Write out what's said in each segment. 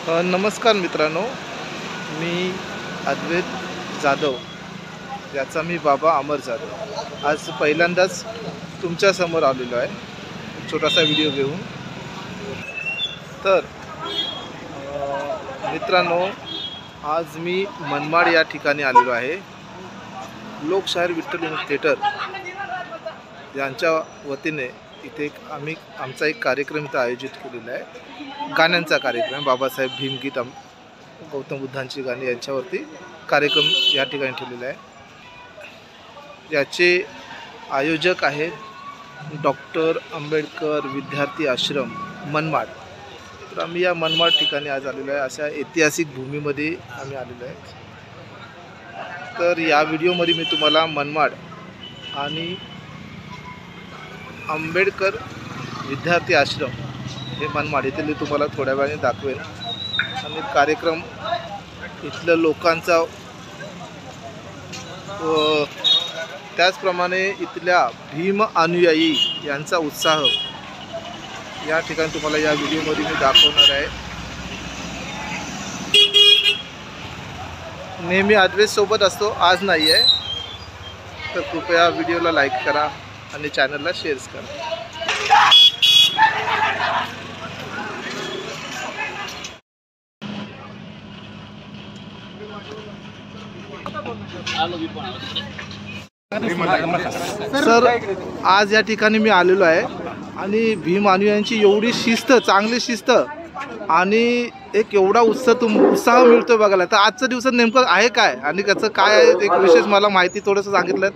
नमस्कार मित्रांनो, मी अद्वैत जाधव, याचा मी बाबा अमर जाधव आज पहिल्यांदाच तुमच्यासमोर आलेलो आहे छोटासा व्हिडिओ घेऊन। तर मित्रांनो, आज मी मनमाड या ठिकाणी आलेलो आहे। लोकशाहीर विठ्ठल थिएटर यांच्या वतीने इथे आमचा एक कार्यक्रम इथं आयोजित केलेला आहे। गाण्यांचा कार्यक्रम, बाबासाहेब भीमगीत, गौतम बुद्धांची गाणी यांच्यावरती कार्यक्रम या ठिकाणी ठेवलेला आहे। याचे आयोजक आहेत डॉक्टर आंबेडकर विद्यार्थी आश्रम मनमाड। तर आम्ही या मनमाड ठिकाणी आज आलेलो आहे, अशा ऐतिहासिक भूमीमध्ये आम्ही आलेलो आहे। तर या व्हिडिओमध्ये मी तुम्हाला मनमाड आणि आंबेडकर विद्यार्थी आश्रम हे मनमाड येथील मी तुम्हाला थोड्या वेळाने दाखवेन आणि कार्यक्रम इथल्या लोकांचा त्याचप्रमाणे इथल्या भीम अनुयायी यांचा उत्साह या ठिकाणी तुम्हाला या व्हिडिओमध्ये मी दाखवणार आहे। नेहमी अद्वैत सोबत असतो, आज नाही आहे, तर कृपया व्हिडिओला लाईक करा आणि चॅनलला शेअर करा। सर, आज या ठिकाणी मी आलेलो आहे आणि भीम अनुयायांची एवढी शिस्त, चांगली शिस्त आणि एक एवढा उत्साह मिळतोय बघायला। तर आजच्या दिवसात नेमकं आहे काय आणि त्याचं काय आहे एक विशेष मला माहिती थोडंसं सांगितलं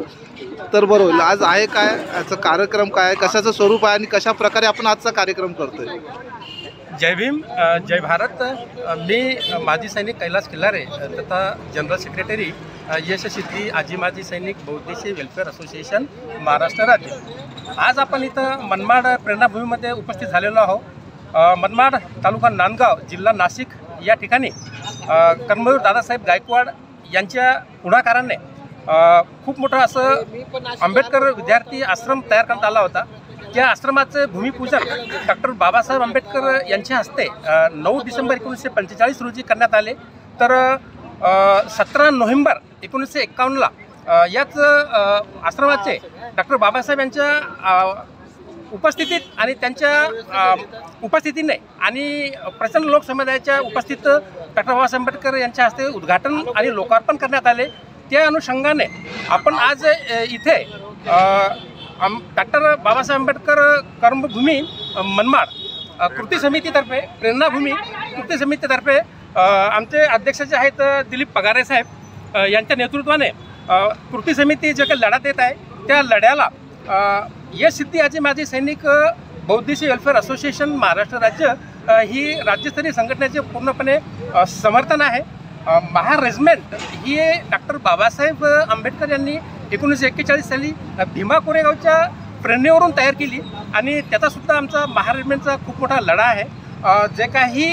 तर बरं होईल। आज आहे काय, याचा कार्यक्रम काय आहे, कशाचं स्वरूप आहे आणि कशा प्रकारे आपण आजचा कार्यक्रम करतोय? जय भीम, जय भारत। मी माजी सैनिक कैलास खिल्लारे तथा जनरल सेक्रेटरी यशस्वी आजी माजी सैनिक बहुउद्देशीय वेलफेअर असोसिएशन महाराष्ट्र राज्य। आज आपण इथं मनमाड प्रेरणाभूमीमध्ये उपस्थित झालेलो आहोत। मनमाड तालुका नांदगाव जिल्हा नाशिक या ठिकाणी कर्मवीर दादासाहेब गायकवाड यांच्या पुढाकाराने खूप मोठं असं आंबेडकर विद्यार्थी आश्रम तयार करण्यात आला होता। त्या आश्रमाचे भूमिपूजन डॉक्टर बाबासाहेब आंबेडकर यांच्या हस्ते 9 डिसेंबर 1945 रोजी करण्यात आले। तर 17 नोव्हेंबर 1951ला याच आश्रमाचे डॉक्टर बाबासाहेब यांच्या उपस्थितीत आणि त्यांच्या उपस्थितीने आणि प्रचंड लोकसमुदायाच्या उपस्थित डॉक्टर बाबासाहेब आंबेडकर यांच्या हस्ते उद्घाटन आणि लोकार्पण करण्यात आले। त्या अनुषंगाने आपण आज इथे डॉक्टर बाबासाहेब आंबेडकर कर्मभूमी मनमाड कृती समितीतर्फे, प्रेरणाभूमी कृती समितीतर्फे आमचे अध्यक्ष जे आहेत दिलीप पगारे साहेब यांच्या नेतृत्वाने कृती समिती जे काही लढा देत आहे त्या लढ्याला यशस्वी आजी माजी सैनिक बहुउद्देशीय वेलफेअर असोसिएशन महाराष्ट्र राज्य ही राज्यस्तरीय संघटनेचे पूर्णपणे समर्थन आहे। महार रेजिमेंट ही डॉक्टर बाबासाहेब आंबेडकर यांनी 1941 साली भीमा कोरेगावच्या प्रेरणेवरून तयार केली आणि त्याचासुद्धा आमचा महार रेजिमेंटचा खूप मोठा लढा आहे। जे काही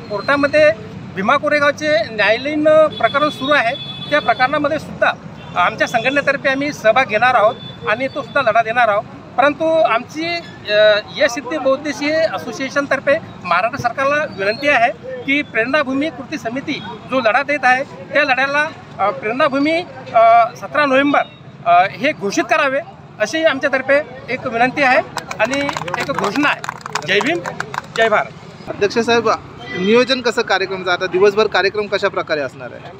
कोर्टामध्ये भीमा कोरेगावचे न्यायालयीन प्रकरण सुरू आहे त्या प्रकरणामध्ये सुद्धा आमच्या संघटनेतर्फे आम्ही सहभाग घेणार आहोत आणि तो सुद्धा लढा देणार आहोत। परंतु आमची यशस्वी बहुउद्देशीय असोसिएशनतर्फे महाराष्ट्र सरकारला विनंती आहे की प्रेरणाभूमी कृती समिती जो लढा देत आहे त्या लढ्याला प्रेरणाभूमी 17 नोव्हेंबर हे घोषित करावे अशी आमच्यातर्फे एक विनंती आहे आणि एक घोषणा आहे। जय भीम, जय भारत। अध्यक्ष साहेब, नियोजन कसं कार्यक्रमाचं, आता दिवसभर कार्यक्रम कशा प्रकारे असणार आहे?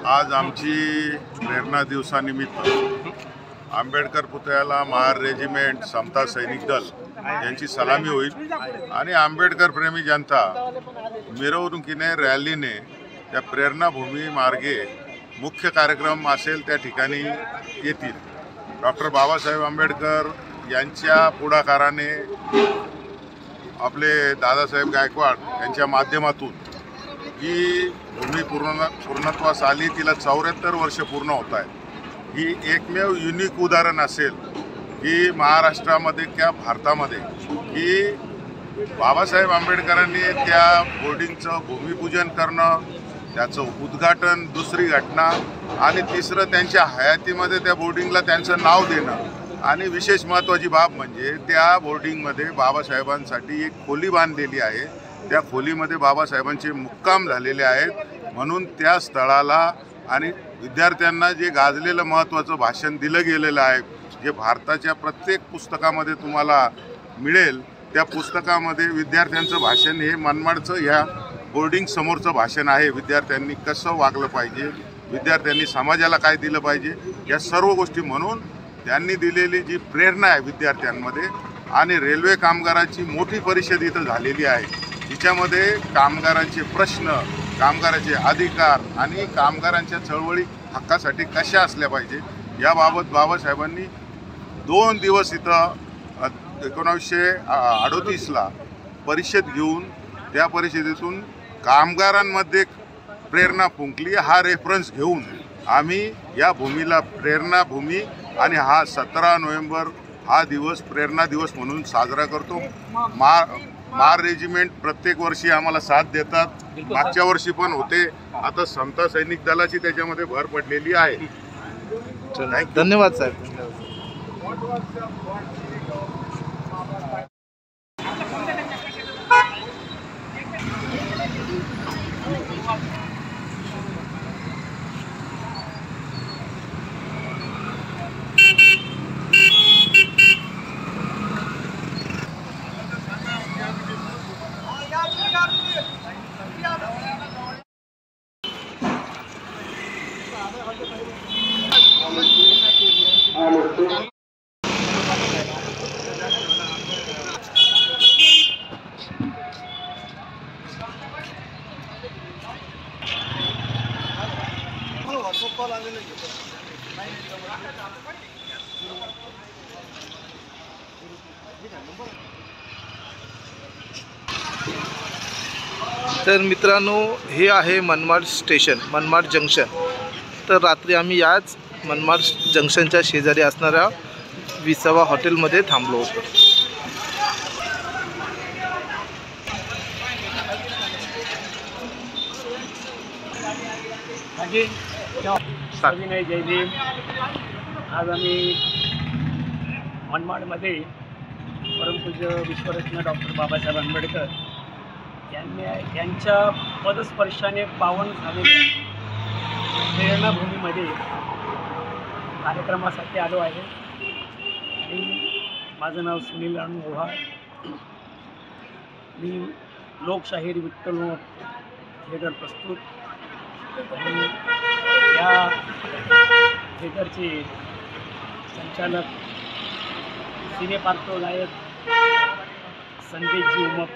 आज आमची प्रेरणा दिवसानिमित्त आंबेडकर पुतळ्याला महार रेजिमेंट, समता सैनिक दल यांची सलामी होईल आणि आंबेडकर प्रेमी जनता मिरवणुकीने, रॅलीने त्या प्रेरणाभूमी मार्गे मुख्य कार्यक्रम असेल त्या ठिकाणी येतील। डॉक्टर बाबासाहेब आंबेडकर यांच्या पुढाकाराने आपले दादासाहेब गायकवाड यांच्या माध्यमातून ही भूमी पूर्णत्वास आली, तिला 74 वर्ष पूर्ण होत आहेत। ही एकमेव युनिक उदाहरण असेल की महाराष्ट्रामध्ये किंवा भारतामध्ये की बाबासाहेब आंबेडकरांनी त्या बोर्डिंगचं भूमिपूजन करणं, त्याचं उद्घाटन, दुसरी घटना आणि तिसरं त्यांच्या हयातीमध्ये त्या बोर्डिंगला त्यांचं नाव देणं आणि विशेष महत्त्वाची बाब म्हणजे त्या बोर्डिंगमध्ये बाबासाहेबांसाठी एक खोली बांधलेली आहे त्या खोलीमध्ये बाबासाहेबांचे मुक्काम झालेले आहेत. म्हणून त्या स्थळाला आणि विद्यार्थ्यांना जे गाजलेलं महत्त्वाचं भाषण दिलं गेलेलं आहे, जे भारताच्या प्रत्येक पुस्तकामध्ये तुम्हाला मिळेल, त्या पुस्तकामध्ये विद्यार्थ्यांचं भाषण हे मनमाडचं ह्या बोर्डिंग समोरचं भाषण आहे. विद्यार्थ्यांनी कसं वागलं पाहिजे, विद्यार्थ्यांनी समाजाला काय दिलं पाहिजे, या सर्व गोष्टी म्हणून त्यांनी दिलेली जी प्रेरणा आहे विद्यार्थ्यांमध्ये. आणि रेल्वे कामगाराची मोठी परिषद इथं झालेली आहे, जिच्यामध्ये कामगारांचे प्रश्न, कामगाराचे अधिकार आणि कामगारांच्या चळवळी हक्कासाठी कशा असल्या पाहिजे याबाबत बाबासाहेबांनी 2 दिवस इथं 1938ला परिषद घेऊन त्या परिषदेतून कामगारांमध्ये प्रेरणा फुंकली. हा रेफरन्स घेऊन आम्ही या भूमीला प्रेरणा भूमी आणि हा 17 नोव्हेंबर हा दिवस प्रेरणा दिवस म्हणून साजरा करतो. मार रेजिमेंट प्रत्येक वर्षी आम्हाला साथ देतात. मागच्या वर्षी पण होते. आता समता सैनिक दलाची त्याच्यामध्ये भर पडलेली आहे. धन्यवाद साहेब. तर मित्रांनो, हे आहे मनमाड स्टेशन, मनमाड जंक्शन. तर रात्री आम्ही याच मनमाड जंक्शनच्या शेजारी असणाऱ्या विसावा हॉटेलमध्ये थांबलो होतो. सविनय जय भीम. आज आम्ही मनमाडमध्ये परमपूज्य विश्वरत्न डॉक्टर बाबासाहेब आंबेडकर यांच्या पदस्पर्शाने पावन झालेल्या प्रेरणाभूमीमध्ये कार्यक्रमासाठी आलो आहे. आणि माझं नाव सुनील अणू ओव्हाळ. मी लोकशाहीर विठ्ठल थिएटर प्रस्तुत आणि या थिएटरचे संचालक सिनेपार्श्व गायक संदेशजी उमप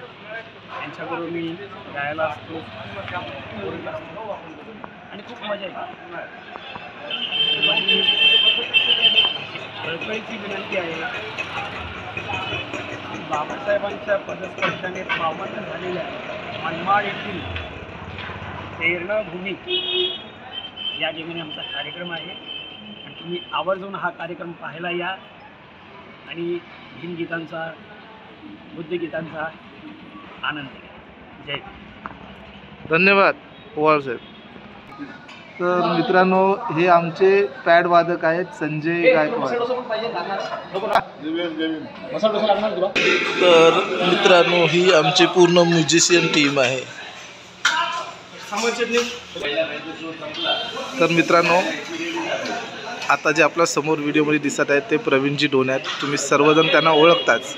यांच्याबरोबर मी गायला असतो आणि खूप मजा येते. माझी कळकळीची विनंती आहे, बाबासाहेबांच्या पदस्पर्शाने पावन झालेल्या मनमाड येथील प्रेरणाभूमी या ठिकाणी आमचा कार्यक्रम आहे आणि तुम्ही आवर्जून हा कार्यक्रम पाहायला या आणि भीमगीतांचा, बुद्धगीतांचा आनंद घ्या. जय. धन्यवाद ओवाळ साहेब. तर मित्रांनो, हे आमचे पॅड वादक आहेत संजय गायकवाड. तर मित्रांनो, ही आमची पूर्ण म्युझिशियन टीम आहे. तर मित्रांनो, आता जे आपल्या समोर व्हिडिओमध्ये दिसत आहेत ते प्रवीणजी डोण्यात. तुम्ही सर्वजण त्यांना ओळखताच,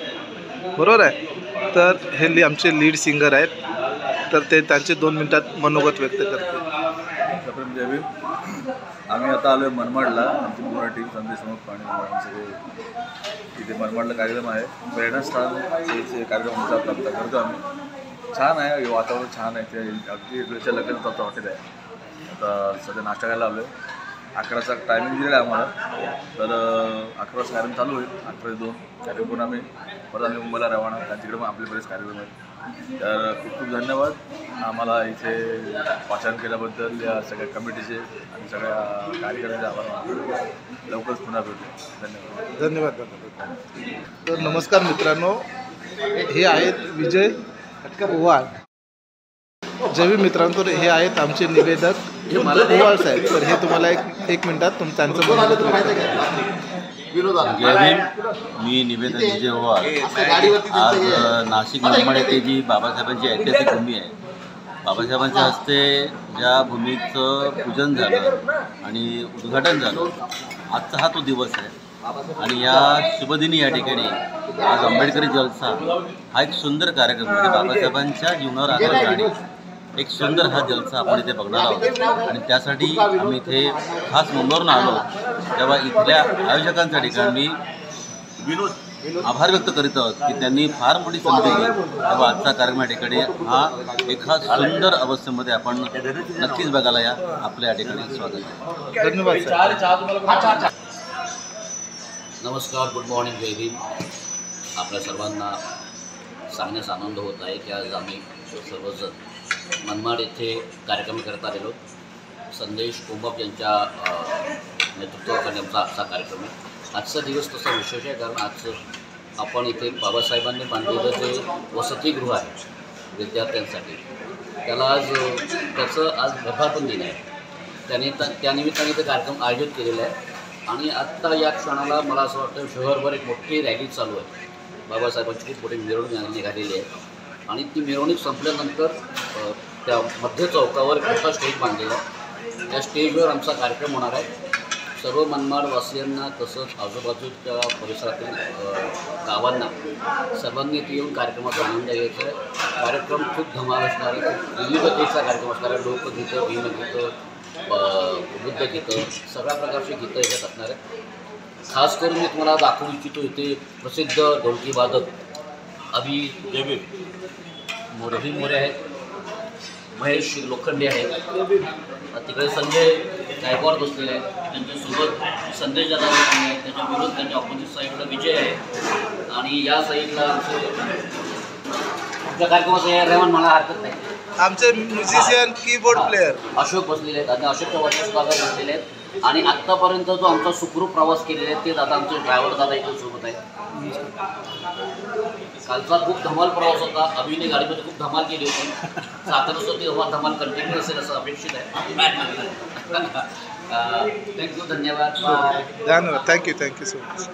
बरोबर आहे. तर हे आमचे लीड सिंगर आहेत. तर ते त्यांचे 2 मिनिटात मनोगत व्यक्त करते. जय भीम. आम्ही आता आलो आहे मनमाडला. आमची पूर्ण टीम संदेश उमप आणि सगळे इथे मनमाडला कार्यक्रम आहे. प्रेरणास्थानचे कार्यक्रम आमचा करतो आम्ही. छान आहे, वातावरण छान आहे. ते अगदी वेळच्या लगेच आमचं हॉटेल आहे. आता सध्या नाश्ता करायला आलो आहे. 11चा टायमिंग दिलेला आहे आम्हाला. तर 11 वाजता कार्यक्रम चालू होईल. 11 ते 2 कार्यक्रम करून आम्ही परत आम्ही मुंबईला रवाना. तिकडे मग आपले बरेच कार्यक्रम आहेत. तर खूप खूप धन्यवाद आम्हाला इथे वाचन केल्याबद्दल, या सगळ्या कमिटीचे आणि सगळ्या कार्यकर्त्यांचे आभार. लवकरच पुन्हा भेटू. धन्यवाद. धन्यवाद. तर नमस्कार मित्रांनो, हे आहेत विजय ओवाळ. जय मित्रांनो, तर हे आहेत आमचे निवेदक ओवाळ साहेब. तर हे तुम्हाला एक मिनिटात त्यांचं जय भीम. मी निवेदन विजय ओवाळ. आज नाशिक मनमाड येथे जी बाबासाहेबांची ऐतिहासिक भूमी आहे, बाबासाहेबांच्या हस्ते ज्या भूमीचं पूजन झालं आणि उद्घाटन झालं, आजचा हा तो दिवस आहे. आणि या शुभदिनी या ठिकाणी आज आंबेडकरी जलसा हा एक सुंदर कार्यक्रम, म्हणजे बाबासाहेबांच्या जीवनावर आधारित गाणी एक सुंदर हा जलसा आपण इथे बघणार आहोत. आणि त्यासाठी आम्ही इथे खास मुंबईवरून आलो, तेव्हा इथल्या आयोजकांच्या ठिकाणी मी आभार व्यक्त करीत आहोत की त्यांनी फार मोठी संधी दिली. तेव्हा आजचा कार्यक्रम या ठिकाणी हा एका सुंदर अवस्थेमध्ये आपण नक्कीच बघायला या. आपल्या या ठिकाणी स्वागत आहे. धन्यवाद सर. नमस्कार, गुड मॉर्निंग, जय भीम. आपल्या सर्वांना सांगण्यास आनंद होत आहे की आज आम्ही सर्वजण मनमाड येथे कार्यक्रम करत आलेलो. संदेश कोंबप यांच्या नेतृत्वाखाली आमचा आजचा कार्यक्रम आहे. आजचा दिवस तसा विशेष आहे कारण आज आपण इथे बाबासाहेबांनी बांधलेलं जे वसतिगृह आहे विद्यार्थ्यांसाठी, त्याला आज त्याचं आज वर्धापन दिन आहे. त्यानिमित्ताने ते कार्यक्रम आयोजित केलेला आहे. आणि आत्ता या क्षणाला मला असं वाटतं शहरभर एक मोठी रॅली चालू आहे. बाबासाहेबांची खूप मोठी मिरवणूक निघालेली आहे आणि ती मिरवणूक संपल्यानंतर त्या मध्य चौकावर मोठा स्टेज बांधलेला आहे. त्या स्टेजवर आमचा कार्यक्रम होणार आहे. सर्व मनमाडवासियांना तसंच आजूबाजूच्या परिसरातील गावांना सर्वांनी इथे येऊन कार्यक्रमाचा आनंद घ्यायचा आहे. कार्यक्रम खूप धमाल असणार आहे. विविधतेचा कार्यक्रम असणार आहे. लोकगीतं, भीमगीतं, बुद्धगीतं, सगळ्या प्रकारची गीतं याच्यात असणार आहे. खास करून मी तुम्हाला दाखवू इच्छितो इथे प्रसिद्ध ढोलकी वादक अभि जयवीर मोरे आहेत, महेश लोखंडे आहेत, तिकडे संजय गायकवाड बसलेले आहेत, त्यांच्यासोबत संदेश दादा बसलेले आहेत, त्याच्या विरोध त्यांच्या ऑपोजिट साईडला विजय आहे आणि या साईडला आमच्या कार्यक्रमाचं या रेहमान मला हरकत नाही, आमचे म्युझिशियन कीबोर्ड प्लेअर अशोक बसलेले आहेत आणि अशोकच्या वरती दादा बसलेले आहेत. आणि आत्तापर्यंत जो आमचा सुखरूप प्रवास केलेला आहे ते दादा आमचे ड्रायव्हर दादा इथे सोबत आहेत. कालचा खूप धमाल प्रवास होता. अभिनय गाडीमध्ये खूप धमाल केली होती. सातारा ती धमाल कंटिन्यू असेल असं अपेक्षित आहे. थँक्यू, धन्यवाद. धन्यवाद. Thank you so much.